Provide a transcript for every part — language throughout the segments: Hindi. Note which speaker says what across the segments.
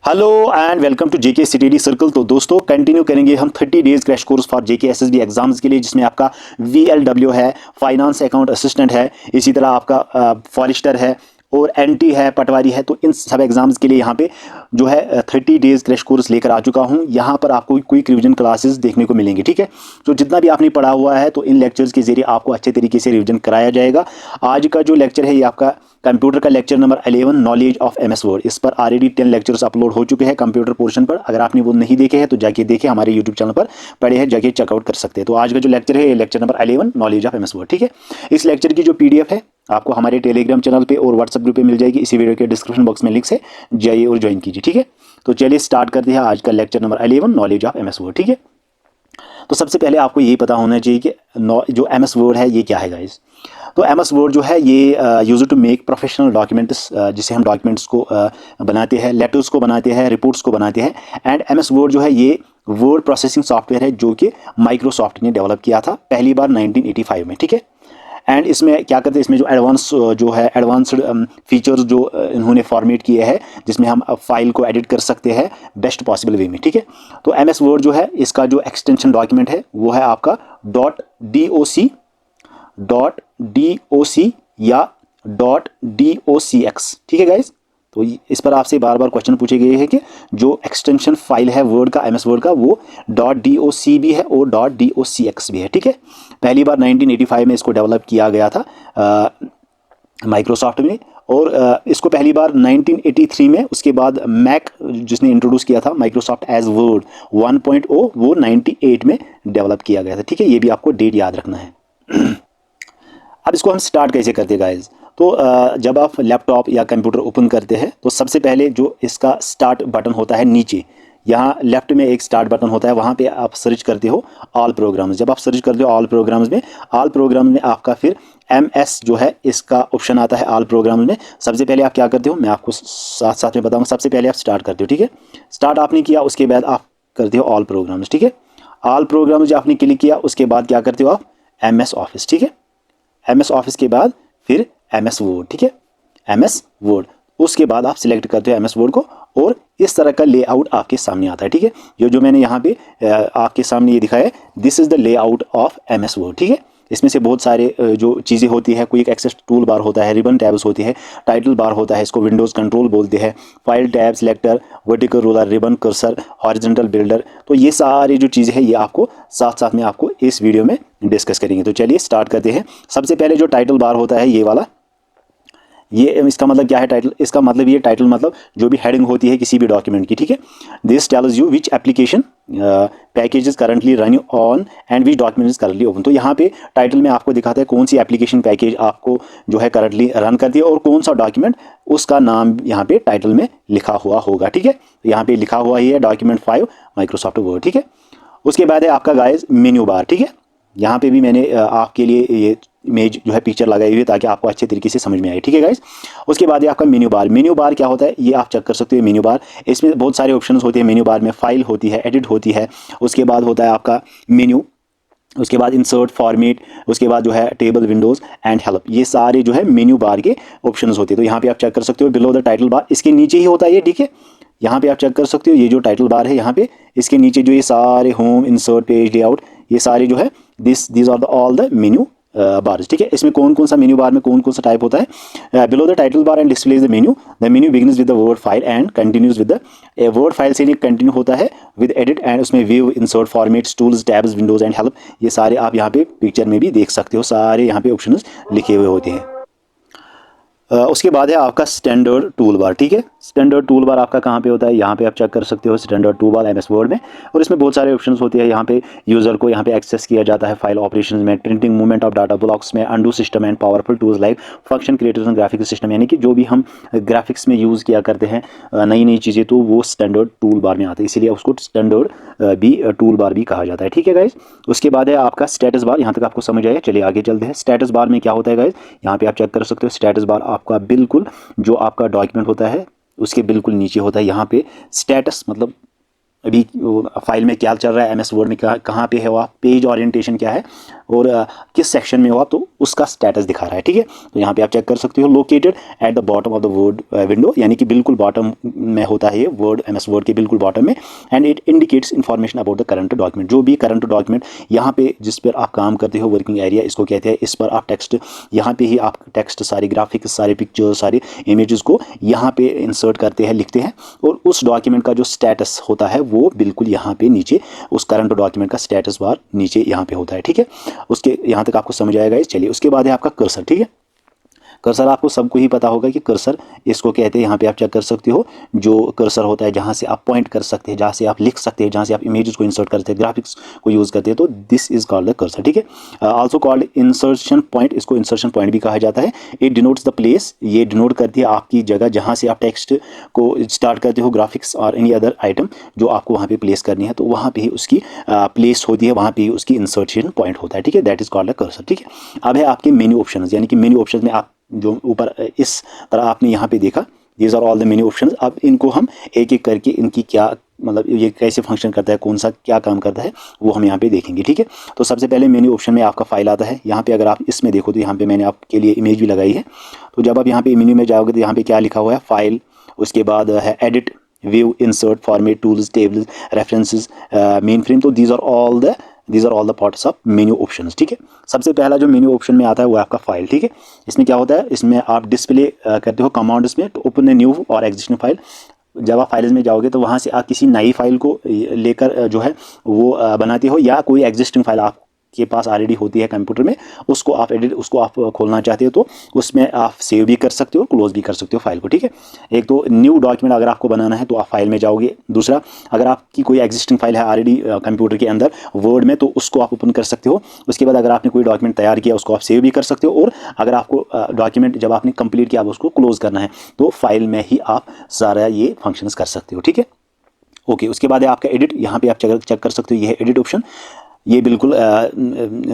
Speaker 1: Hello and welcome to JK study circle. तो दोस्तों कंटिन्यू करेंगे हम 30 days crash course for JK SSB exams के लिए, जिसमें आपका वीएलडब्ल्यू है, फाइनेंस अकाउंट असिस्टेंट है, इसी तरह आपका फॉरेस्टर है और एनटी है, पटवारी है। तो इन सब एग्जाम्स के लिए यहाँ पे जो है 30 डेज क्रैश कोर्स लेकर आ चुका हूँ। यहाँ पर आपको क्विक रिवीजन क्लासेस देखने को मिलेंगी, ठीक है। तो जितना भी आपने पढ़ा हुआ है तो इन लेक्चर्स के जरिए आपको अच्छे तरीके से रिवीजन कराया जाएगा। आज का जो लेक्चर है ये आपका कंप्यूटर का lecture number 11 knowledge of MS word. इस पर ऑलरेडी 10 लेक्चर्स अपलोड हो चुके हैं कंप्यूटर पोर्शन पर। अगर आपने वो नहीं देखे हैं तो जाके देखें, हमारे यूट्यूब चैनल पर पड़े हैं, जाके चेकआउट कर सकते हैं। तो आज का जो लेक्चर है ये lecture number 11 knowledge of MS word, ठीक है। इस लेक्चर की जो पीडीएफ है आपको हमारे टेलीग्राम चैनल पे और व्हाट्सएप ग्रुप पे मिल जाएगी। इसी वीडियो के डिस्क्रिप्शन बॉक्स में लिंक से जाइए और ज्वाइन कीजिए, ठीक है। तो चलिए स्टार्ट करते हैं आज का lecture number 11 knowledge of MS word, ठीक है। तो सबसे पहले आपको यही पता होना चाहिए कि जो एमएस वर्ड है ये क्या है गाइस। तो एमएस वर्ड जो है ये use to make professional documents, जिसे हम डॉक्यूमेंट्स को बनाते हैं, लेटर्स को बनाते हैं, रिपोर्ट्स को बनाते हैं। एंड एमएस वर्ड जो है ये वर्ड प्रोसेसिंग सॉफ्टवेयर है जो कि माइक्रोसॉफ्ट ने डेवलप किया था पहली बार 1985 में, ठीक है। एंड इसमें क्या करते हैं, इसमें जो एडवांस्ड फीचर्स जो इन्होंने फॉर्मेट किए हैं, जिसमें हम फाइल को एडिट कर सकते हैं बेस्ट पॉसिबल वे में, ठीक है। तो एमएस वर्ड जो है इसका जो एक्सटेंशन डॉक्यूमेंट है वो है आपका .doc या .docx, ठीक है गाइज। तो इस पर आपसे बार बार क्वेश्चन पूछे गए हैं कि जो एक्सटेंशन फाइल है वर्ड का, एमएस वर्ड का, वो .doc भी है और .docx भी है, ठीक है। पहली बार 1985 में इसको डेवलप किया गया था माइक्रोसॉफ्ट में, और इसको पहली बार 1983 में, उसके बाद मैक जिसने इंट्रोड्यूस किया था माइक्रोसॉफ्ट एज वर्ड 1.0, वो 98 में डेवलप किया गया था, ठीक है। ये भी आपको डेट याद रखना है। अब इसको हम स्टार्ट कैसे करते हैं गाइज। तो जब आप लैपटॉप या कंप्यूटर ओपन करते हैं तो सबसे पहले जो इसका स्टार्ट बटन होता है नीचे, यहाँ लेफ्ट में एक स्टार्ट बटन होता है, वहाँ पे आप सर्च करते हो ऑल प्रोग्राम्स। जब आप सर्च करते हो ऑल प्रोग्राम्स में आपका फिर एमएस जो है इसका ऑप्शन आता है ऑल प्रोग्राम्स में। सबसे पहले आप क्या करते हो, मैं आपको साथ साथ में बताऊँगा। सबसे पहले आप स्टार्ट करते हो, ठीक है। स्टार्ट आपने किया, उसके बाद आप करते हो ऑल प्रोग्राम्स, ठीक है। ऑल प्रोग्राम्स जो आपने क्लिक किया उसके बाद क्या करते हो आप, एमएस ऑफिस, ठीक है। एमएस ऑफिस के बाद फिर एमएस वर्ड, ठीक है, एमएस वर्ड। उसके बाद आप सिलेक्ट करते हो एमएस वर्ड को और इस तरह का लेआउट आपके सामने आता है, ठीक है। ये जो मैंने यहाँ पे आपके सामने ये दिखाया है, this is the layout of MS word, ठीक है। इसमें से बहुत सारे जो चीज़ें होती है, क्विक एक्सेस टूल बार होता है, रिबन टैब्स होती है, टाइटल बार होता है, इसको विंडोज़ कंट्रोल बोलते हैं, file tab, selector, vertical roller, ribbon, cursor, horizontal builder. तो ये सारी जो चीज़ें हैं ये आपको साथ साथ में आपको इस वीडियो में डिस्कस करेंगे। तो चलिए स्टार्ट करते हैं। सबसे पहले जो टाइटल बार होता है ये वाला, ये इसका मतलब क्या है टाइटल, इसका मतलब ये टाइटल मतलब जो भी हेडिंग होती है किसी भी डॉक्यूमेंट की, ठीक है। This tells you which application package is currently running on and which document is currently open. तो यहाँ पे टाइटल में आपको दिखाता है कौन सी एप्लीकेशन पैकेज आपको जो है करंटली रन करती है और कौन सा डॉक्यूमेंट, उसका नाम यहाँ पे टाइटल में लिखा हुआ होगा, ठीक है। तो यहाँ पे लिखा हुआ ही है डॉक्यूमेंट 5 माइक्रोसॉफ्ट वर्ड, ठीक है। उसके बाद है आपका गाइस मेन्यू बार, ठीक है। यहाँ पे भी मैंने आपके लिए ये इमेज जो है पिक्चर लगाई हुई है ताकि आपको अच्छे तरीके से समझ में आए, ठीक है गाइस। उसके बाद ये आपका मेन्यू बार। मेन्यू बार क्या होता है ये आप चेक कर सकते हो। मेन्यू बार, इसमें बहुत सारे ऑप्शंस होते हैं मेन्यू बार में। फाइल होती है, एडिट होती है, उसके बाद होता है आपका मेन्यू, उसके बाद इंसर्ट, फॉर्मेट, उसके बाद जो है टेबल, विंडोज़ एंड हेल्प। ये सारे जो है मेन्यू बार के ऑप्शंस होते हैं। तो यहाँ पे आप चेक कर सकते हो बिलो द टाइटल बार, इसके नीचे ही होता है ये, ठीक है। यहाँ पे आप चेक कर सकते हो ये जो टाइटल बार है यहाँ पे, इसके नीचे जो ये सारे होम, इंसर्ट, पेज लेआउट, ये सारे जो है this are the all the menu bar, ठीक है। इसमें कौन कौन सा मेन्यू बार में कौन कौन सा टाइप होता है। Below the title bar and displays the menu begins with the word file and continues with the word file से कंटिन्यू होता है विद एडिट एंड उसमें view, insert, formats, tools, tabs, Windows and help. ये सारे आप यहाँ पे पिक्चर में भी देख सकते हो, सारे यहाँ पे ऑप्शन लिखे हुए होते हैं। उसके बाद है आपका स्टैंडर्ड टूल बार, ठीक है। स्टैंडर्ड टूल बार आपका कहाँ पे होता है, यहाँ पे आप चेक कर सकते हो standard tool bar MS word में। और इसमें बहुत सारे ऑप्शंस होते हैं। यहाँ पे यूज़र को यहाँ पे एक्सेस किया जाता है फाइल ऑपरेशन में, printing, movement of data blocks में, undo system and powerful tools like function creators and graphics system, यानी कि जो भी हम ग्राफिक्स में यूज़ किया करते हैं नई नई चीज़ें, तो वो स्टैंडर्ड टूल बार में आते हैं, इसीलिए उसको स्टैंडर्ड भी टूल बार भी कहा जाता है, ठीक है गाइज। उसके बाद है आपका स्टेटस बार। यहाँ तक आपको समझ आया, चलिए आगे चलते हैं। स्टेटस बार में क्या होता है गाइज, यहाँ पे आप चेक कर सकते हो। स्टेटस बार आपका बिल्कुल जो आपका डॉक्यूमेंट होता है उसके बिल्कुल नीचे होता है। यहाँ पे स्टेटस मतलब अभी फाइल में क्या चल रहा है, एमएस वर्ड में क्या, कहाँ पे है वो, पेज ओरिएंटेशन क्या है, और किस सेक्शन में हो आप, तो उसका स्टेटस दिखा रहा है। ठीक है, तो यहाँ पे आप चेक कर सकते हो located at the bottom of the word window, यानी कि बिल्कुल बॉटम में होता है ये वर्ड, MS वर्ड के बिल्कुल बॉटम में। And it indicates information about the current document, जो भी करंट डॉक्यूमेंट यहाँ पे जिस पर आप काम करते हो, वर्किंग एरिया इसको कहते हैं, इस पर आप टेक्स्ट, यहाँ पे ही आप टेक्स्ट, सारे ग्राफिक्स, सारे पिक्चर्स, सारे इमेजेस को यहाँ पे इंसर्ट करते हैं, लिखते हैं, और उस डॉक्यूमेंट का जो स्टेटस होता है वो बिल्कुल यहाँ पे नीचे उस करंट डॉक्यूमेंट का स्टेटस बार नीचे यहाँ पे होता है। ठीक है, उसके यहाँ तक आपको समझ आएगा। चलिए उसके बाद है आपका कर्सर। ठीक है, कर्सर आपको सबको ही पता होगा कि कर्सर इसको कहते हैं, यहाँ पे आप चेक कर सकते हो, जो कर्सर होता है जहाँ से आप पॉइंट कर सकते हैं, जहाँ से आप लिख सकते हैं, जहाँ से आप इमेजेस को इंसर्ट करते हैं, ग्राफिक्स को यूज़ करते हैं, तो this is called the cursor. ठीक है, आल्सो कॉल्ड इंसर्शन पॉइंट, इसको इंसर्शन पॉइंट भी कहा जाता है। इट डिनोट्स द प्लेस, ये डिनोट करती है आपकी जगह जहाँ से आप टेक्स्ट को स्टार्ट करते हो, ग्राफिक्स और एनी अदर आइटम जो आपको वहाँ पे प्लेस करनी है, तो वहाँ पे ही उसकी प्लेस होती है, वहाँ पे ही उसकी इंसर्शन पॉइंट होता है। ठीक है, that is called the cursor. ठीक है, अब है आपके मेन्यू ऑप्शन, यानी कि मेन्यू ऑप्शन में आप जो ऊपर इस तरह आपने यहाँ पे देखा, these are all the menu options. अब इनको हम एक एक करके इनकी क्या मतलब ये कैसे फंक्शन करता है, कौन सा क्या काम करता है, वो हम यहाँ पे देखेंगे। ठीक है, तो सबसे पहले मेन्यू ऑप्शन में आपका फाइल आता है। यहाँ पे अगर आप इसमें देखो तो यहाँ पे मैंने आपके लिए इमेज भी लगाई है। तो जब आप यहाँ पे मेन्यू में जाओगे तो यहाँ पे क्या लिखा हुआ है, फाइल, उसके बाद है edit, view, insert, format, tools, tables, references, main frame. तो these are all the parts of menu options. ठीक है, सबसे पहला जो मेन्यू ऑप्शन में आता है वो आपका फाइल। ठीक है, इसमें क्या होता है, इसमें आप डिस्प्ले करते हो कमांड्स में, तो ओपन ए न्यू और एग्जिस्टिंग फाइल। जब आप फाइल्स में जाओगे तो वहाँ से आप किसी नई फाइल को लेकर जो है वो बनाते हो, या कोई एग्जिस्टिंग फाइल आप के पास ऑलरेडी होती है कंप्यूटर में, उसको आप खोलना चाहते हो तो उसमें आप सेव भी कर सकते हो, क्लोज भी कर सकते हो फाइल को। ठीक है, एक तो न्यू डॉक्यूमेंट अगर आपको बनाना है तो आप फाइल में जाओगे। दूसरा, अगर आपकी कोई एग्जिस्टिंग फाइल है ऑलरेडी कंप्यूटर के अंदर वर्ड में, तो उसको आप ओपन कर सकते हो। उसके बाद अगर आपने कोई डॉक्यूमेंट तैयार किया उसको आप सेव भी कर सकते हो, और अगर आपको डॉक्यूमेंट जब आपने कंप्लीट किया आप उसको क्लोज करना है तो फाइल में ही आप सारा ये फंक्शंस कर सकते हो। ठीक है, ओके, उसके बाद है आपका एडिट। यहाँ पे आप चेक कर सकते हो, ये है एडिट ऑप्शन, ये बिल्कुल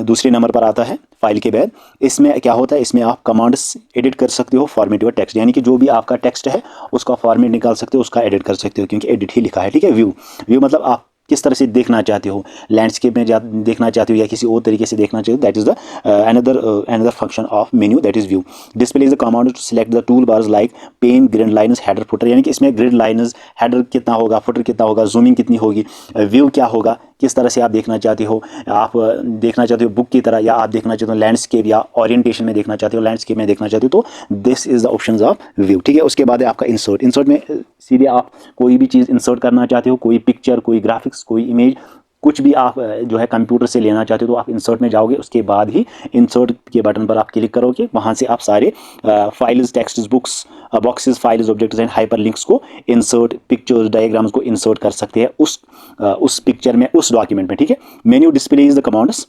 Speaker 1: दूसरे नंबर पर आता है फाइल के बाद। इसमें क्या होता है, इसमें आप कमांड्स एडिट कर सकते हो, फॉर्मेट योर टेक्स्ट, यानी कि जो भी आपका टेक्स्ट है उसका फॉर्मेट निकाल सकते हो, उसका एडिट कर सकते हो, क्योंकि एडिट ही लिखा है। ठीक है, व्यू मतलब आप किस तरह से देखना चाहते हो, लैंडस्केप में देखना चाहते हो या किसी और तरीके से देखना चाहते हो, that is the another function of menu, that is view. Display is the command to select the tool bars like pen, grid lines, header, footer, यानी कि इसमें ग्रिड लाइन्स, हेडर कितना होगा, फुटर कितना होगा, जूमिंग कितनी होगी, व्यू क्या होगा, किस तरह से आप देखना चाहते हो, आप देखना चाहते हो बुक की तरह, या आप देखना चाहते हो लैंडस्केप या ओरिएंटेशन में देखना चाहते हो, लैंडस्केप में देखना चाहते हो, तो this is the options of view. ठीक है, उसके बाद है आपका इंसर्ट में सीधे आप कोई भी चीज़ इंसर्ट करना चाहते हो, कोई पिक्चर, कोई ग्राफिक्स, कोई इमेज, कुछ भी आप जो है कंप्यूटर से लेना चाहते हो तो आप इंसर्ट में जाओगे। उसके बाद ही इंसर्ट के बटन पर आप क्लिक करोगे, वहाँ से आप सारे files, text, books, boxes, files, objects and hyper links को इंसर्ट, पिक्चर्स, डायग्राम्स को इंसर्ट कर सकते हैं उस पिक्चर में, उस डॉक्यूमेंट में। ठीक है, menu display is the commands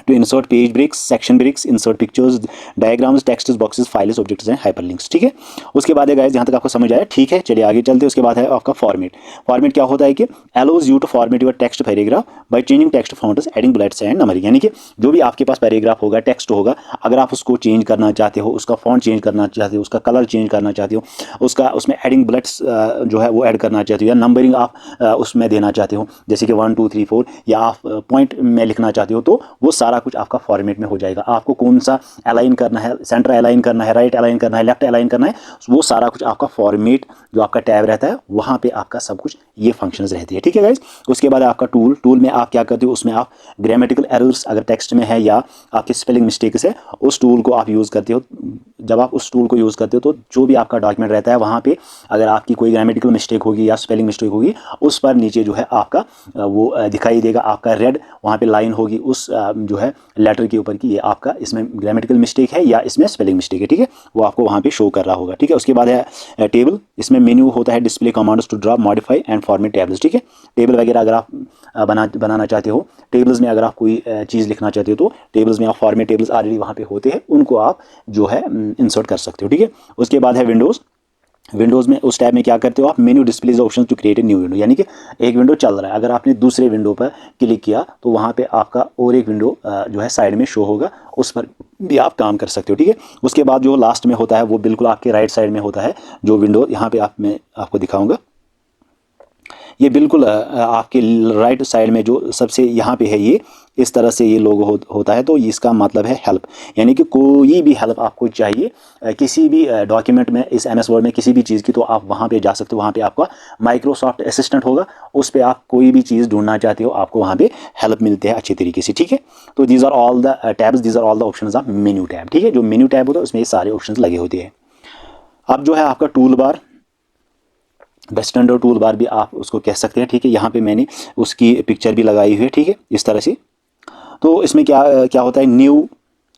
Speaker 1: to insert page breaks, section breaks, insert pictures, diagrams, texts, boxes, files, objects and hyperlinks। ठीक है, उसके बाद है गाइस, यहाँ तक आपको समझ आया। ठीक है, चलिए आगे चलते हैं। उसके बाद है आपका फॉर्मेट क्या होता है कि allows you to format your text paragraph by changing text fonts, adding bullets and numbering, यानी कि जो भी आपके पास पैराग्राफ होगा, टेक्स्ट होगा, अगर आप उसको चेंज करना चाहते हो, उसका फॉन्ट चेंज करना चाहते हो, उसका कलर चेंज करना चाहते हो, उसका उसमें एडिंग बुलेट्स जो है वो ऐड करना चाहते हो, या नंबरिंग आप उसमें देना चाहते हो, जैसे कि 1 2 3 4, या आप पॉइंट में लिखना चाहते हो, तो वो सारा कुछ आपका फॉर्मेट में हो जाएगा। आपको कौन सा अलाइन करना है, सेंटर अलाइन करना है, राइट अलाइन करना है, लेफ्ट अलाइन करना है, वो सारा कुछ आपका फॉर्मेट जो आपका टैब रहता है वहाँ पे आपका सब कुछ ये फंक्शंस रहती है। ठीक है गाइस, उसके बाद आपका टूल में आप क्या करते हो, उसमें आप ग्रामेटिकल एरर्स अगर टेक्स्ट में है या आपके स्पेलिंग मिस्टेक्स है, उस टूल को आप यूज़ करते हो। जब आप उस टूल को यूज़ करते हो तो जो भी आपका डॉक्यूमेंट रहता है वहाँ पे अगर आपकी कोई ग्रामेटिकल मिस्टेक होगी या स्पेलिंग मिस्टेक होगी, उस पर नीचे जो है आपका वो दिखाई देगा, आपका रेड वहाँ पे लाइन होगी उस जो है लेटर के ऊपर की, ये आपका इसमें ग्रामेटिकल मिस्टेक है या इसमें स्पेलिंग मिस्टेक है। ठीक है, वो आपको वहाँ पे शो कर रहा होगा। ठीक है, उसके बाद है टेबल। इसमें मेन्यू होता है display commands to draw, modify and format tables. ठीक है, टेबल वगैरह अगर आप बनाना चाहते हो, टेबल्स में अगर आप कोई चीज़ लिखना चाहते हो तो टेबल्स में आप फॉर्मेट टेबल्स ऑलरेडी वहाँ पे होते हैं, उनको आप जो है इंसर्ट कर सकते हो। ठीक है, उसके बाद है विंडोज़ में उस टैब में क्या करते हो आप, menu displays option to create a new window, यानी कि एक विंडो चल रहा है, अगर आपने दूसरे विंडो पर क्लिक किया तो वहाँ पे आपका और एक विंडो जो है साइड में शो होगा, उस पर भी आप काम कर सकते हो। ठीक है, उसके बाद जो लास्ट में होता है वो बिल्कुल आपके राइट साइड में होता है जो विंडो, यहाँ पे मैं आपको दिखाऊंगा। ये बिल्कुल आपके राइट साइड में जो सबसे यहाँ पे है, ये इस तरह से ये लोगो होता है। तो इसका मतलब है हेल्प, यानी कि कोई भी हेल्प आपको चाहिए किसी भी डॉक्यूमेंट में, इस MS वर्ड में किसी भी चीज़ की, तो आप वहाँ पे जा सकते हो। वहाँ पे आपका माइक्रोसॉफ्ट असिस्टेंट होगा, उस पर आप कोई भी चीज़ ढूंढना चाहते हो, आपको वहाँ पे हेल्प मिलते हैं अच्छे तरीके से, ठीक है। तो these are all the tabs, these are all the options of menu tab, ठीक है। जो मेन्यू टैब होता है उसमें ये सारे ऑप्शन लगे होते हैं। अब जो है आपका tool bar, western tool bar भी आप उसको कह सकते हैं, ठीक है। यहाँ पे मैंने उसकी पिक्चर भी लगाई हुई है, ठीक है, इस तरह से। तो इसमें क्या क्या होता है, न्यू,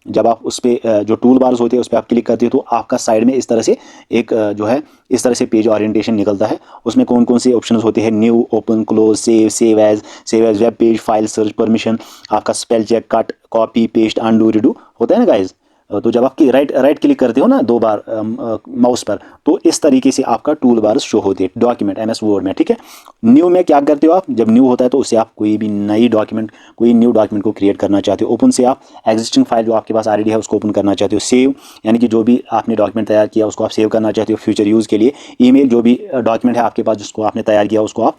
Speaker 1: जब आप उस पर जो टूल बार्स होते हैं उस पर आप क्लिक करते हो तो आपका साइड में इस तरह से एक जो है इस तरह से पेज ओरिएंटेशन निकलता है। उसमें कौन कौन से ऑप्शंस होते हैं, new, open, close, save as, web page, file search, permission, आपका spell check, cut, copy, paste, undo, redo होता है ना गाइज। तो जब आप राइट क्लिक करते हो ना 2 बार माउस पर, तो इस तरीके से आपका टूल बार शो होते हैं डॉक्यूमेंट MS वर्ड में, ठीक है। न्यू में क्या करते हो आप, जब न्यू होता है तो उससे आप कोई भी नई डॉक्यूमेंट, कोई न्यू डॉक्यूमेंट को क्रिएट करना चाहते हो। ओपन से आप एग्जिस्टिंग फाइल जो आपके पास ऑलरेडी है उसको ओपन करना चाहते हो। सेव, यानी कि जो भी आपने डॉक्यूमेंट तैयार किया उसको आप सेव करना चाहते हो फ्यूचर यूज़ के लिए। ईमेल, जो भी डॉक्यूमेंट है आपके पास जिसको आपने तैयार किया उसको आप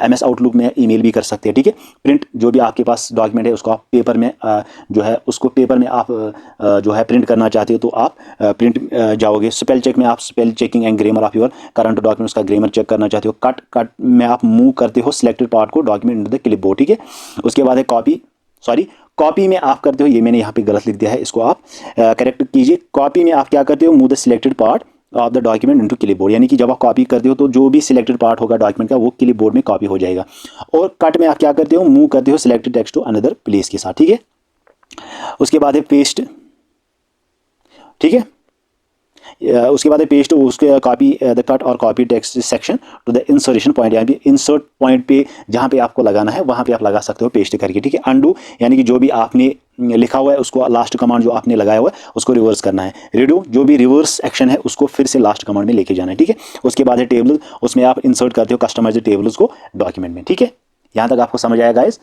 Speaker 1: MS आउटलुक में ईमेल भी कर सकते हैं, ठीक है। प्रिंट, जो भी आपके पास डॉक्यूमेंट है उसको आप पेपर में जो है उसको पेपर में आप जो है प्रिंट करना चाहते हो तो आप प्रिंट जाओगे। स्पेल चेक में आप spell checking and grammar of your current documents का ग्रामर चेक करना चाहते हो। कट में आप मूव करते हो सिलेक्टेड पार्ट को डॉक्यूमेंट इनटू द क्लिपबोर्ड, ठीक है। उसके बाद है कॉपी में आप करते हो, ये मैंने यहाँ पे गलत लिख दिया है, इसको आप करेक्ट कीजिए। कॉपी में आप क्या करते हो, move the selected part of the document into clipboard, यानी कि जब आप कॉपी करते हो तो जो भी सिलेक्टेड पार्ट होगा डॉक्यूमेंट का वो क्लिपबोर्ड में कॉपी हो जाएगा। और कट में आप क्या करते हो, मूव करते हो selected text to another place के साथ, ठीक है। उसके बाद है पेस्ट, ठीक है। उसके बाद पेस्ट, उसके कॉपी द कट और copy text section two the insertion point, यानी कि इंसर्ट पॉइंट पे जहाँ पे आपको लगाना है वहाँ पे आप लगा सकते हो पेस्ट करके, ठीक है। अंडू, यानी कि जो भी आपने लिखा हुआ है उसको लास्ट कमांड जो आपने लगाया हुआ है उसको रिवर्स करना है। रिडू, जो भी रिवर्स एक्शन है उसको फिर से लास्ट कमांड में लेके जाना है, ठीक है। उसके बाद है टेबल, उसमें आप इंसर्ट करते हो कस्टमाइज्ड टेबल्स को डॉक्यूमेंट में, ठीक है। यहाँ तक आपको समझ आएगा गाइस,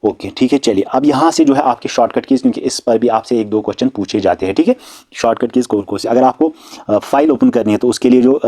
Speaker 1: ओके, ठीक है। चलिए अब यहाँ से जो है आपके शॉर्टकट कीज, क्योंकि इस पर भी आपसे 1-2 क्वेश्चन पूछे जाते हैं, ठीक है। शॉर्टकट कीज कौन कौन सी, अगर आपको फाइल ओपन करनी है तो उसके लिए जो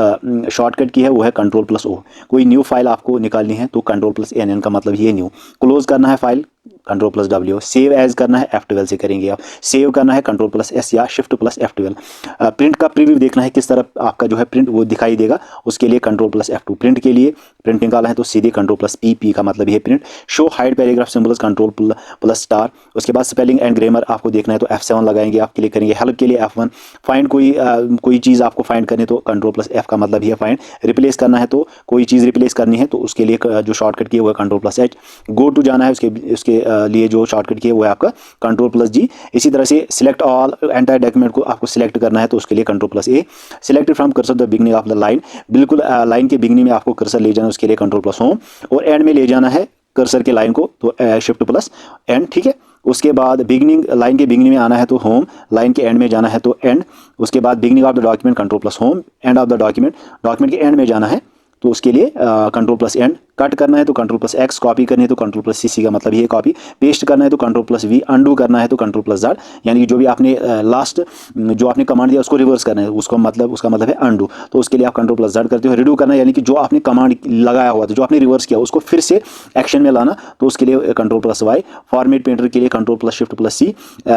Speaker 1: शॉर्टकट की है वो है Ctrl+O। कोई न्यू फाइल आपको निकालनी है तो Ctrl+N का मतलब ये न्यू। क्लोज करना है फाइल Ctrl+W। सेव एज करना है F12 से करेंगे आप। सेव करना है Ctrl+S या Shift+F12। प्रिंट का प्रीव्यू देखना है किस तरह आपका जो है प्रिंट वो दिखाई देगा, उसके लिए Ctrl+F2। प्रिंट के लिए प्रिंट निकाला है तो सीधे Ctrl+P का मतलब ये print. Show hide paragraph symbols Ctrl+*। उसके बाद स्पेलिंग एंड ग्रामर आपको देखना है तो F7 लगाएंगे आप, क्लिक करेंगे। हेल्प के लिए F1। फाइंड, कोई चीज़ आपको फाइंड करनी है तो Ctrl+F का मतलब ये फाइंड। रिप्लेस करना है तो कोई चीज़ रिप्लेस करनी है तो उसके लिए जो शॉर्टकट की है वो है Ctrl+H। गो टू जाना है उसके लिए जो शॉर्टकट की है वो है आपका Ctrl+G। इसी तरह से सिलेक्ट ऑल एंटायर डॉक्यूमेंट को आपको सिलेक्ट करना है तो उसके लिए Ctrl+A। Selected from cursor the beginning of the line, बिल्कुल लाइन के बिगनिंग में आपको कर्सर ले जाना है उसके लिए Ctrl+Home। और एंड में ले जाना है कर्सर के लाइन को तो Shift+N, ठीक है। उसके बाद बिगनिंग, लाइन के बिगनिंग में आना है तो होम, लाइन के एंड में जाना है तो एंड। उसके बाद beginning of the document Ctrl+Home, end of the document के एंड में जाना है तो उसके लिए Ctrl+N। कट करना है तो Ctrl+X। कॉपी करनी है तो Ctrl+CC का मतलब ये कॉपी। पेस्ट करना है तो Ctrl+V। अंडू करना है तो Ctrl+Z, यानी कि जो भी आपने लास्ट जो आपने कमांड दिया उसको रिवर्स करना है, उसका मतलब है अंडू, तो उसके लिए आप Ctrl+Z करते हो। रिडू करना है, यानी कि जो आपने कमांड लगाया हुआ था, जो आपने रिवर्स किया उसको फिर से एक्शन में लाना, तो उसके लिए Ctrl+Y। फॉर्मेट पेंटर के लिए Ctrl+Shift+C।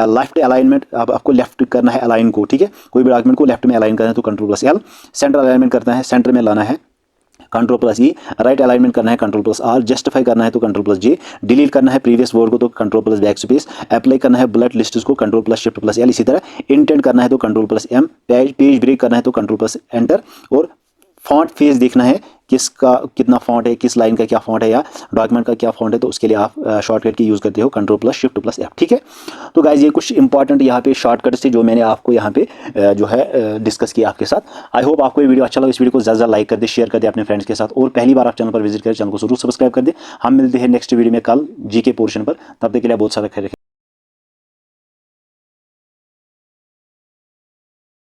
Speaker 1: लेफ्ट अलाइनमेंट, आपको लेफ्ट करना है अलाइन को, ठीक है। कोई भी डॉक्यूमेंट को लेफ्ट में अलाइन करना है तो Ctrl+L। सेंटर अलाइनमेंट करना है, सेंटर में लाना है Ctrl+E। राइट अलाइनमेंट करना है Ctrl+R। जस्टिफाई करना है तो Ctrl+J। डिलीट करना है प्रीवियस वर्ड को तो Ctrl+Backspace। अप्लाई करना है बुलेट लिस्ट को Ctrl+Shift+L। इसी तरह इंटेंट करना है तो Ctrl+M। पेज ब्रेक करना है तो Ctrl+Enter। और फॉन्ट फेस देखना है किसका कितना फॉन्ट है, किस लाइन का क्या फॉन्ट है या डॉक्यूमेंट का क्या फॉन्ट है, तो उसके लिए आप शॉर्टकट की यूज़ करते हो Ctrl+Shift+F, ठीक है। तो गाइज ये कुछ इंपॉर्टेंट यहाँ पे शॉर्टकट से जो मैंने आपको यहाँ पे जो है डिस्कस किया आपके साथ। आई होप आपको ये वीडियो अच्छा लगा। इस वीडियो को ज़्यादा लाइक कर दे, शेयर कर दे अपने फ्रेंड्स के साथ, और पहली बार आप चैनल पर विजिट करें चैनल को जरूर सब्सक्राइब कर दे। हम मिलते हैं नेक्स्ट वीडियो में कल GK पोर्शन पर, तब तक के लिए बहुत सारा ख्याल रखें।